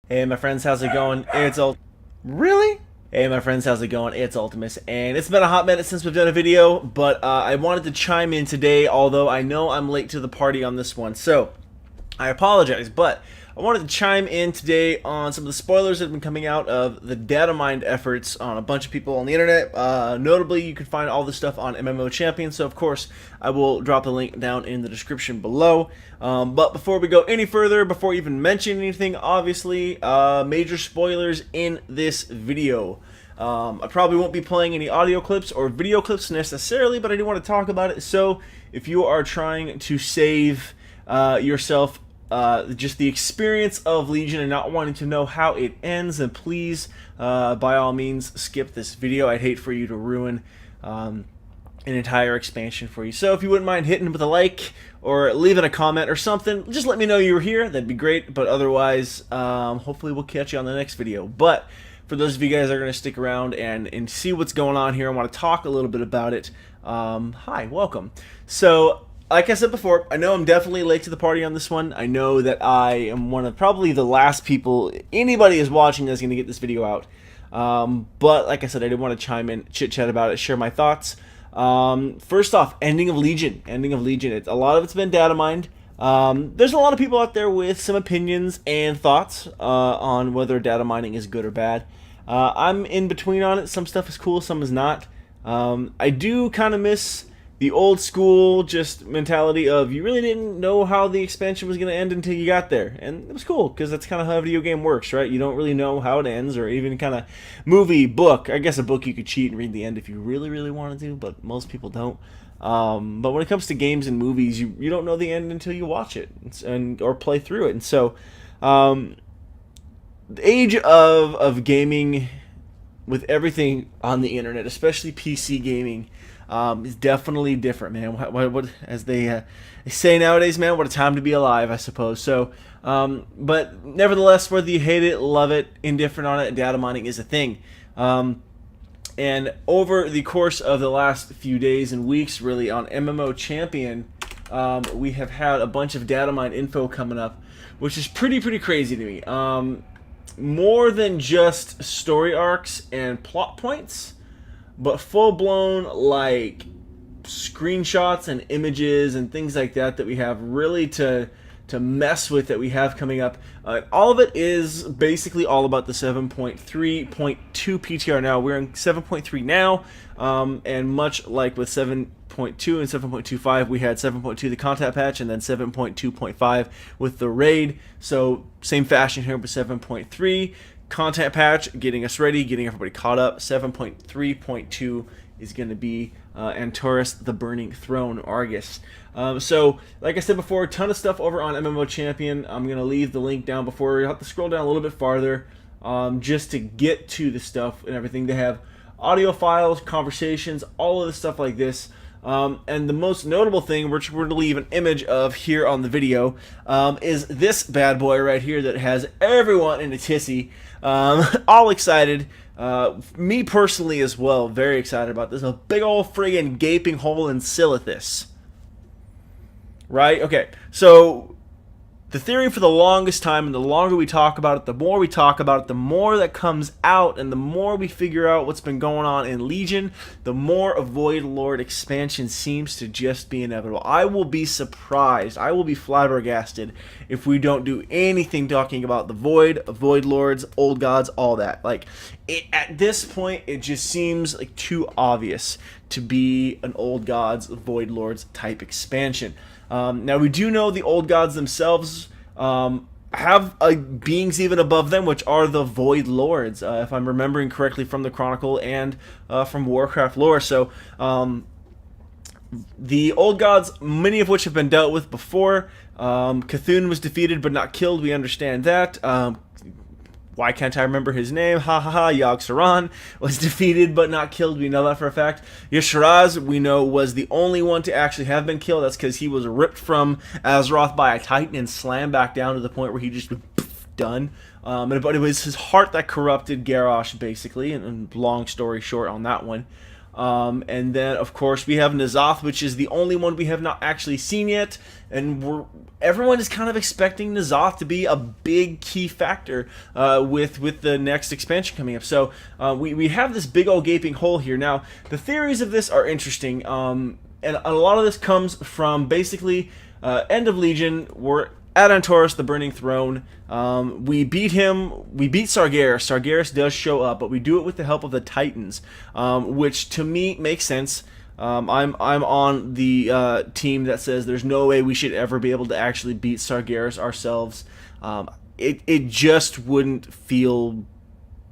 Hey my friends, how's it going? It's Really? Hey my friends, how's it going? It's Ultimus, and it's been a hot minute since we've done a video, but I wanted to chime in today, although I know I'm late to the party on this one, so I apologize, but I wanted to chime in today on some of the spoilers that have been coming out of the data mined efforts on a bunch of people on the internet. Notably, you can find all this stuff on MMO Champion, so of course I will drop the link down in the description below. But before we go any further, before I even mention anything, obviously, major spoilers in this video. I probably won't be playing any audio clips or video clips necessarily, but I do want to talk about it. So if you are trying to save yourself just the experience of Legion and not wanting to know how it ends, and please, by all means, skip this video. I'd hate for you to ruin an entire expansion for you. So if you wouldn't mind hitting with a like or leaving a comment or something, just let me know you were here. That'd be great. But otherwise, hopefully we'll catch you on the next video. But for those of you guys that are going to stick around and see what's going on here, I want to talk a little bit about it. Hi, welcome. So like I said before, I know I'm definitely late to the party on this one. I know that I am one of probably the last people anybody is watching that's going to get this video out. But like I said, I did want to chime in, chit-chat about it, share my thoughts. First off, ending of Legion. Ending of Legion. A lot of it's been data mined. There's a lot of people out there with some opinions and thoughts on whether data mining is good or bad. I'm in between on it. Some stuff is cool, some is not. I do kind of miss the old school just mentality of you really didn't know how the expansion was going to end until you got there. And it was cool because that's kind of how a video game works, right? You don't really know how it ends, or even kind of movie, book. I guess a book you could cheat and read the end if you really, really wanted to, but most people don't. But when it comes to games and movies, you don't know the end until you watch it or play through it. And so the age of gaming with everything on the internet, especially PC gaming, is definitely different, man. What as they say nowadays, man, what a time to be alive, I suppose. So, but nevertheless, whether you hate it, love it, indifferent on it, data mining is a thing. And over the course of the last few days and weeks, really, on MMO Champion, we have had a bunch of data mine info coming up, which is pretty crazy to me. More than just story arcs and plot points, but full-blown, like, screenshots and images and things like that we have really to mess with, that we have coming up. All of it is basically all about the 7.3.2 PTR now. We're in 7.3 now, and much like with 7.2 and 7.25, we had 7.2 the content patch, and then 7.2.5 with the raid. So same fashion here with 7.3. Content patch, getting us ready, getting everybody caught up. 7.3.2 is going to be Antorus, the Burning Throne, Argus. So, like I said before, a ton of stuff over on MMO Champion. I'm going to leave the link down before. You'll have to scroll down a little bit farther just to get to the stuff and everything. They have audio files, conversations, all of the stuff like this. And the most notable thing, which we're going to leave an image of here on the video, is this bad boy right here that has everyone in a tizzy, all excited. Me personally as well, very excited about this. A big old friggin' gaping hole in Silithus. Right? Okay, so the theory for the longest time, and the longer we talk about it, the more we talk about it, the more that comes out, and the more we figure out what's been going on in Legion, the more a Void Lord expansion seems to just be inevitable. I will be surprised, I will be flabbergasted if we don't do anything talking about the Void Lords, Old Gods, all that. Like, at this point, it just seems like too obvious to be an Old Gods, Void Lords type expansion. Now, we do know the Old Gods themselves have beings even above them, which are the Void Lords, if I'm remembering correctly from the Chronicle and from Warcraft lore. So, the Old Gods, many of which have been dealt with before. Cthulhu was defeated but not killed, we understand that. Why can't I remember his name? Ha ha ha. Yogg-Saron was defeated but not killed. We know that for a fact. Y'Sharaz, we know, was the only one to actually have been killed. That's because he was ripped from Azeroth by a Titan and slammed back down to the point where he just done. But it was his heart that corrupted Garrosh, basically, and long story short on that one. And then, of course, we have N'Zoth, which is the only one we have not actually seen yet. And everyone is kind of expecting N'Zoth to be a big key factor with the next expansion coming up. So we have this big old gaping hole here. Now, the theories of this are interesting. And a lot of this comes from basically End of Legion. We're at Antorus, the Burning Throne. We beat him. We beat Sargeras. Sargeras does show up, but we do it with the help of the Titans, which to me makes sense. I'm on the team that says there's no way we should ever be able to actually beat Sargeras ourselves. It just wouldn't feel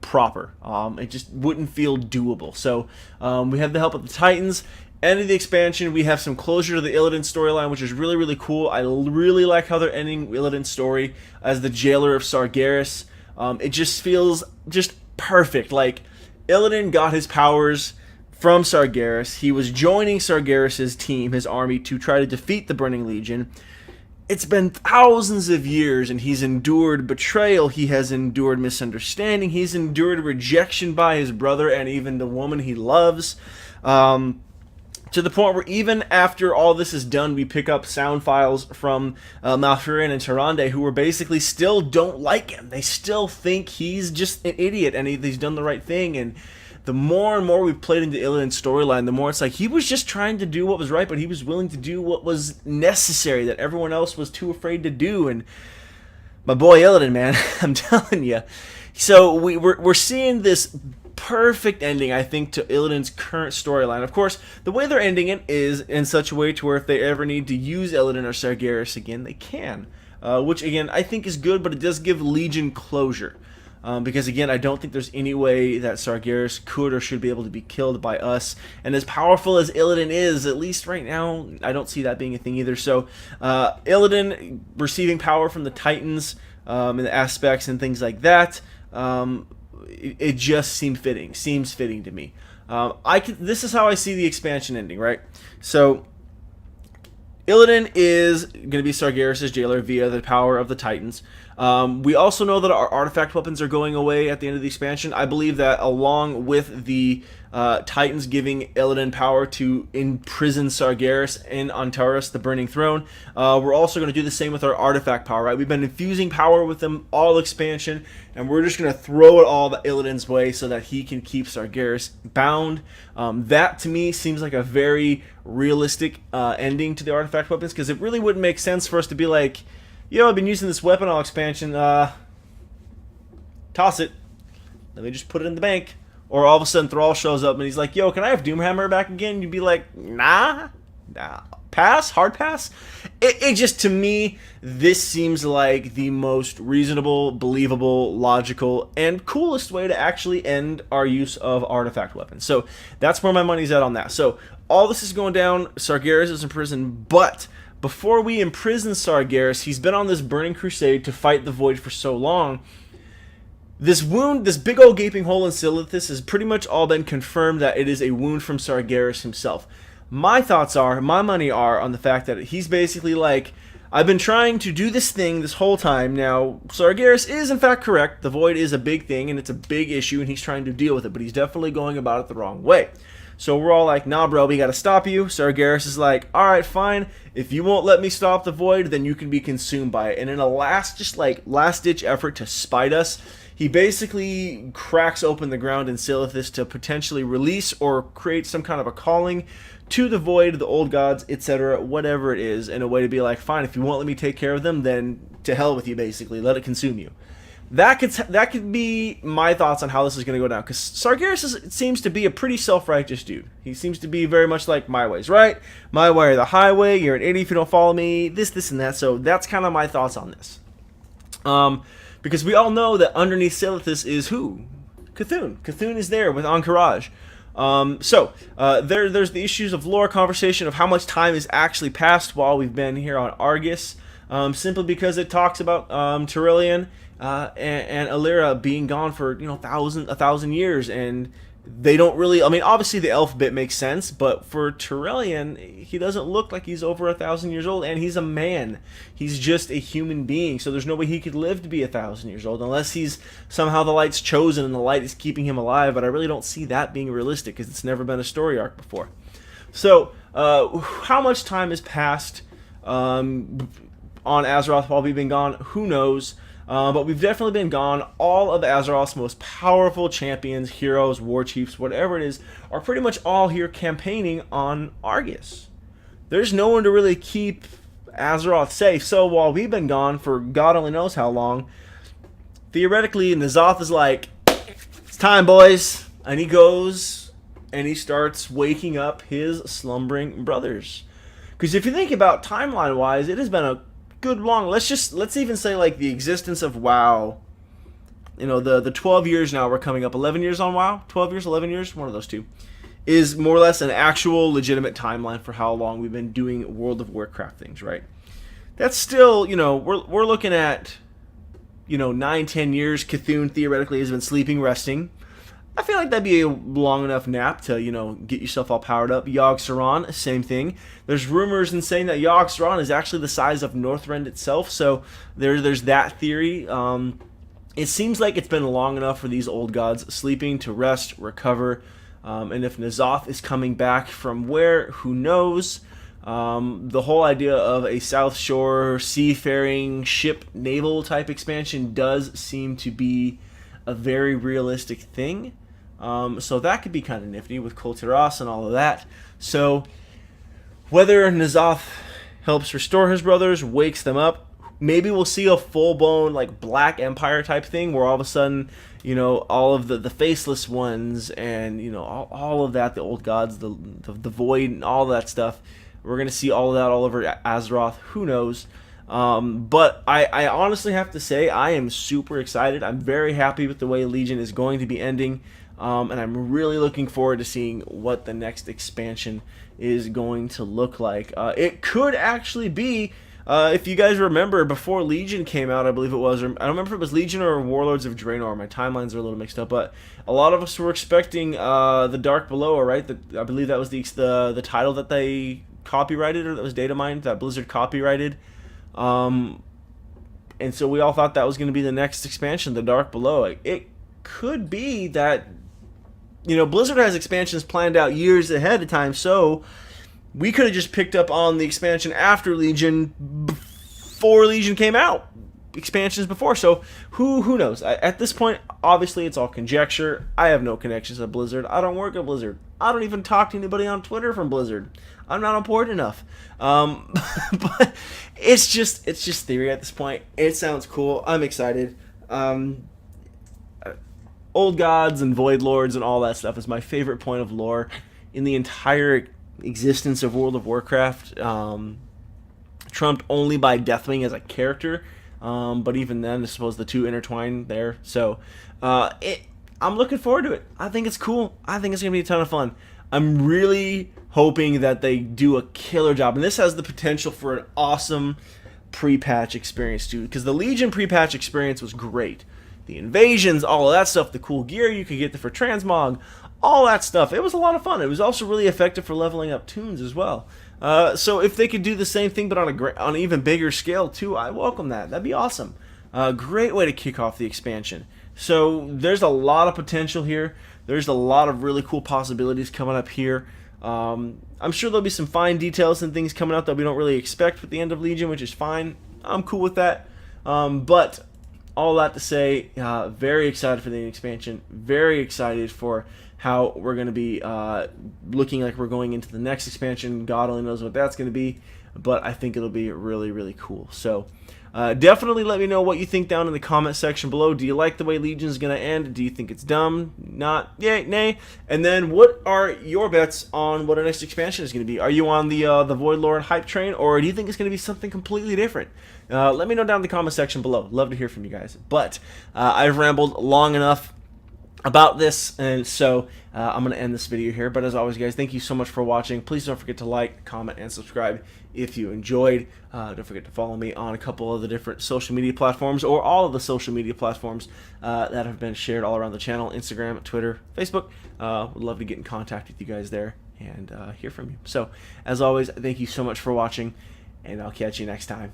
proper. It just wouldn't feel doable. So we have the help of the Titans. End of the expansion, we have some closure to the Illidan storyline, which is really, really cool. I really like how they're ending Illidan's story as the jailer of Sargeras. It just feels just perfect. Like, Illidan got his powers from Sargeras. He was joining Sargeras' team, his army, to try to defeat the Burning Legion. It's been thousands of years, and he's endured betrayal. He has endured misunderstanding. He's endured rejection by his brother and even the woman he loves. To the point where even after all this is done, we pick up sound files from Malfurion and Tyrande, who are basically still don't like him. They still think he's just an idiot and he's done the right thing. And the more and more we've played into Illidan's storyline, the more it's like he was just trying to do what was right, but he was willing to do what was necessary that everyone else was too afraid to do. And my boy Illidan, man, I'm telling you. So we're seeing this perfect ending, I think, to Illidan's current storyline. Of course, the way they're ending it is in such a way to where if they ever need to use Illidan or Sargeras again, they can. Which, again, I think is good, but it does give Legion closure. Because, again, I don't think there's any way that Sargeras could or should be able to be killed by us. And as powerful as Illidan is, at least right now, I don't see that being a thing either. So, Illidan receiving power from the Titans and the aspects and things like that, it just seems fitting to me. This is how I see the expansion ending, right? So, Illidan is going to be Sargeras' jailer via the power of the Titans. We also know that our artifact weapons are going away at the end of the expansion. I believe that along with the Titans giving Illidan power to imprison Sargeras in Antares, the Burning Throne, we're also going to do the same with our artifact power, right? We've been infusing power with them all expansion, and we're just going to throw it all Illidan's way so that he can keep Sargeras bound. That, to me, seems like a very realistic ending to the artifact weapons, because it really wouldn't make sense for us to be like, yo, I've been using this weapon all expansion, toss it. Let me just put it in the bank. Or all of a sudden Thrall shows up and he's like, yo, can I have Doomhammer back again? You'd be like, nah. Pass? Hard pass? It just, to me, this seems like the most reasonable, believable, logical, and coolest way to actually end our use of artifact weapons. So that's where my money's at on that. So all this is going down. Sargeras is in prison, but before we imprison Sargeras, he's been on this burning crusade to fight the Void for so long. This wound, this big old gaping hole in Silithus, has pretty much all been confirmed that it is a wound from Sargeras himself. My thoughts are, my money are on the fact that he's basically like, I've been trying to do this thing this whole time. Now, Sargeras is in fact correct. The Void is a big thing and it's a big issue and he's trying to deal with it, but he's definitely going about it the wrong way. So we're all like, nah, bro, we gotta stop you. Sargeras is like, alright, fine. If you won't let me stop the Void, then you can be consumed by it. And in a last-ditch effort to spite us, he basically cracks open the ground in Silithus to potentially release or create some kind of a calling to the Void, the old gods, etc., whatever it is, in a way to be like, fine, if you won't let me take care of them, then to hell with you, basically. Let it consume you. That could be my thoughts on how this is going to go down, because Sargeras seems to be a pretty self-righteous dude. He seems to be very much like, my way's right, my way or the highway, you're an idiot if you don't follow me, this, and that. So that's kind of my thoughts on this. Because we all know that underneath Silithus is who? Cthulhu. Cthulhu is there with Encourage. There's the issues of lore conversation of how much time has actually passed while we've been here on Argus, simply because it talks about Tyrillian and Illyria being gone for a thousand years, and they don't really. I mean, obviously the elf bit makes sense, but for Tyrellian, he doesn't look like he's over 1,000 years old, and he's a man. He's just a human being, so there's no way he could live to be 1,000 years old unless he's somehow the light's chosen and the light is keeping him alive. But I really don't see that being realistic because it's never been a story arc before. So, how much time has passed on Azeroth while we've been gone? Who knows? But we've definitely been gone. All of Azeroth's most powerful champions, heroes, war chiefs, whatever it is, are pretty much all here campaigning on Argus. There's no one to really keep Azeroth safe. So while we've been gone for God only knows how long, theoretically, N'Zoth is like, it's time, boys. And he goes and he starts waking up his slumbering brothers. Because if you think about timeline-wise, it has been a good long, let's even say like the existence of WoW, you know, the 12 years now, we're coming up 11 years on WoW, 12 years, 11 years, one of those two, is more or less an actual legitimate timeline for how long we've been doing World of Warcraft things, right? That's still, you know, we're looking at, you know, 9-10 years. Cthulhu theoretically has been sleeping, resting. I feel like that'd be a long enough nap to, you know, get yourself all powered up. Yogg-Saron, same thing. There's rumors and saying that Yogg-Saron is actually the size of Northrend itself, so there's that theory. It seems like it's been long enough for these old gods sleeping to rest, recover, and if N'Zoth is coming back from where, who knows? The whole idea of a South Shore seafaring ship naval type expansion does seem to be a very realistic thing. So that could be kind of nifty with Kul Tiras and all of that. So whether N'Zoth helps restore his brothers, wakes them up, maybe we'll see a full-blown like Black Empire type thing where all of a sudden, you know, all of the faceless ones and, you know, all of that, the old gods, the void and all that stuff, we're going to see all of that all over Azeroth. Who knows? But I honestly have to say I am super excited. I'm very happy with the way Legion is going to be ending. And I'm really looking forward to seeing what the next expansion is going to look like. It could actually be, if you guys remember, before Legion came out, I believe it was, or I don't remember if it was Legion or Warlords of Draenor. My timelines are a little mixed up, but a lot of us were expecting the Dark Below, right? I believe that was the title that they copyrighted, or that was data mined, that Blizzard copyrighted. And so we all thought that was going to be the next expansion, the Dark Below. It could be that, you know, Blizzard has expansions planned out years ahead of time, so we could have just picked up on the expansion after Legion, before Legion came out. Expansions before, so who knows? At this point, obviously, it's all conjecture. I have no connections to Blizzard. I don't work at Blizzard. I don't even talk to anybody on Twitter from Blizzard. I'm not important enough. But it's just theory at this point. It sounds cool. I'm excited. Old gods and void lords and all that stuff is my favorite point of lore in the entire existence of World of Warcraft. Trumped only by Deathwing as a character. But even then, I suppose the two intertwine there. So, I'm looking forward to it. I think it's cool. I think it's going to be a ton of fun. I'm really hoping that they do a killer job. And this has the potential for an awesome pre-patch experience, too. Because the Legion pre-patch experience was great. The invasions, all of that stuff, the cool gear you could get for transmog, all that stuff. It was a lot of fun. It was also really effective for leveling up toons as well. So if they could do the same thing but on an even bigger scale too, I welcome that. That'd be awesome. Great way to kick off the expansion. So there's a lot of potential here. There's a lot of really cool possibilities coming up here. I'm sure there'll be some fine details and things coming out that we don't really expect with the end of Legion, which is fine. I'm cool with that. But all that to say, very excited for the expansion. Very excited for how we're going to be looking like we're going into the next expansion. God only knows what that's going to be, but I think it'll be really, really cool. So definitely let me know what you think down in the comment section below. Do you like the way Legion is going to end? Do you think it's dumb? Not? Yay? Nay? And then what are your bets on what our next expansion is going to be? Are you on the Void Lord hype train, or do you think it's going to be something completely different? Let me know down in the comment section below. Love to hear from you guys. But I've rambled long enough. about this, and so I'm going to end this video here. But as always, guys, thank you so much for watching. Please don't forget to like, comment, and subscribe if you enjoyed. Don't forget to follow me on a couple of the different social media platforms, or all of the social media platforms that have been shared all around the channel: Instagram, Twitter, Facebook. Would love to get in contact with you guys there and hear from you. So as always, thank you so much for watching, and I'll catch you next time.